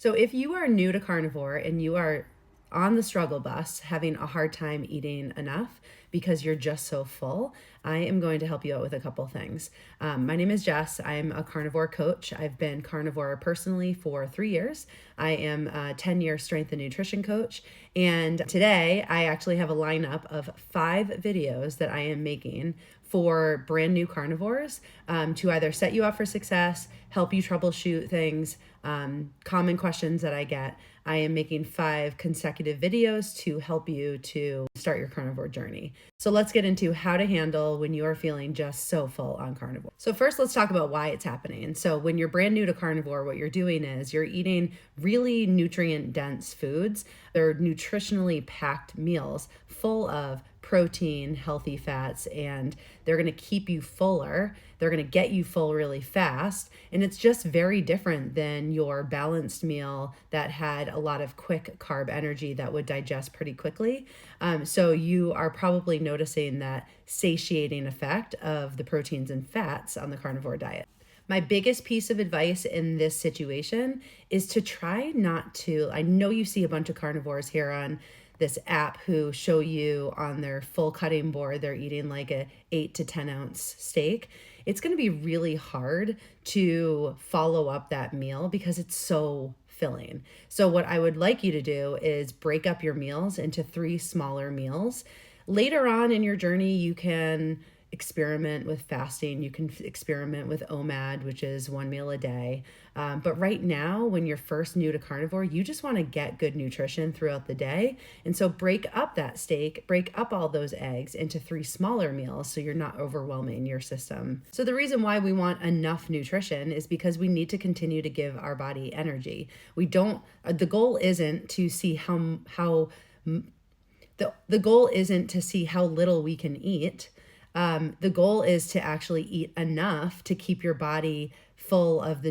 So if you are new to carnivore and you are on the struggle bus having a hard time eating enough because you're just so full, I am going to help you out with a couple things. My name is Jess. I'm a carnivore coach. I've been carnivore personally for 3 years. I am a 10-year strength and nutrition coach. And today I actually have a lineup of 5 videos that I am making for brand new carnivores to either set you up for success, help you troubleshoot things, common questions that I get. I am making 5 consecutive videos to help you to start your carnivore journey. So let's get into how to handle when you are feeling just so full on carnivore. So first, let's talk about why it's happening. So when you're brand new to carnivore, what you're doing is you're eating really nutrient dense foods. They're nutritionally packed meals full of protein, healthy fats, and they're going to keep you fuller. They're going to get you full really fast. And it's just very different than your balanced meal that had a lot of quick carb energy that would digest pretty quickly. So you are probably noticing that satiating effect of the proteins and fats on the carnivore diet. My biggest piece of advice in this situation is to try not to. I know you see a bunch of carnivores here on this app who show you on their full cutting board, they're eating like a 8 to 10 ounce steak. It's going to be really hard to follow up that meal because it's so filling. So what I would like you to do is break up your meals into 3 smaller meals. Later on in your journey, you can experiment with fasting. You can experiment with OMAD, which is 1 meal a day. But right now, when you're first new to carnivore, you just want to get good nutrition throughout the day. And so break up that steak, break up all those eggs into 3 smaller meals so you're not overwhelming your system. So the reason why we want enough nutrition is because we need to continue to give our body energy. We don't, the goal isn't to see the goal isn't to see how little we can eat. The goal is to actually eat enough to keep your body full of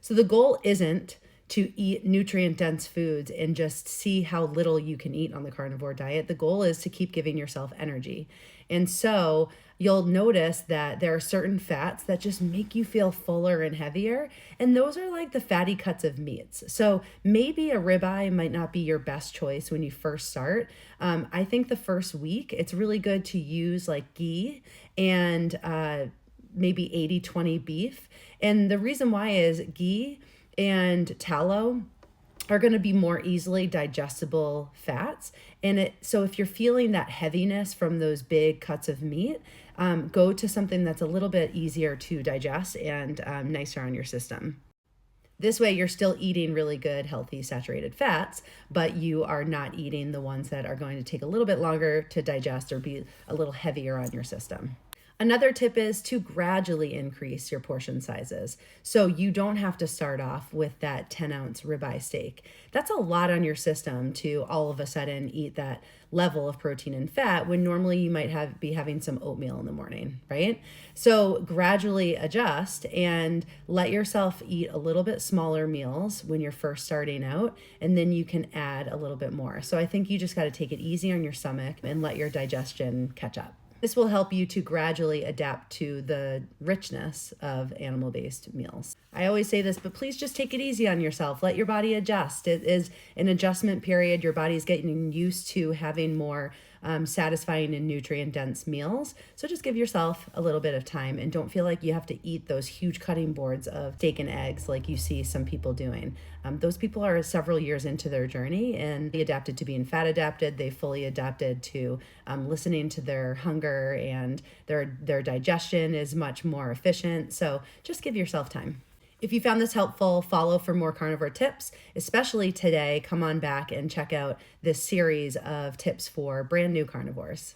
so the goal isn't to eat nutrient dense foods and just see how little you can eat on the carnivore diet. The goal is to keep giving yourself energy. And so you'll notice that there are certain fats that just make you feel fuller and heavier. And those are like the fatty cuts of meats. So maybe a ribeye might not be your best choice when you first start. I think the first week, it's really good to use like ghee and maybe 80-20 beef. And the reason why is ghee and tallow are going to be more easily digestible fats. And so if you're feeling that heaviness from those big cuts of meat, go to something that's a little bit easier to digest and nicer on your system. This way you're still eating really good, healthy, saturated fats, but you are not eating the ones that are going to take a little bit longer to digest or be a little heavier on your system. Another tip is to gradually increase your portion sizes. So you don't have to start off with that 10-ounce ribeye steak. That's a lot on your system to all of a sudden eat that level of protein and fat when normally you might be having some oatmeal in the morning, right? So gradually adjust and let yourself eat a little bit smaller meals when you're first starting out, and then you can add a little bit more. So I think you just got to take it easy on your stomach and let your digestion catch up. This will help you to gradually adapt to the richness of animal-based meals. I always say this, but please just take it easy on yourself. Let your body adjust. It is an adjustment period. Your body's getting used to having more satisfying and nutrient-dense meals. So just give yourself a little bit of time and don't feel like you have to eat those huge cutting boards of steak and eggs like you see some people doing. Those people are several years into their journey and they adapted to being fat adapted. They fully adapted to listening to their hunger, and their digestion is much more efficient. So just give yourself time. If you found this helpful, follow for more carnivore tips, especially today. Come on back and check out this series of tips for brand new carnivores.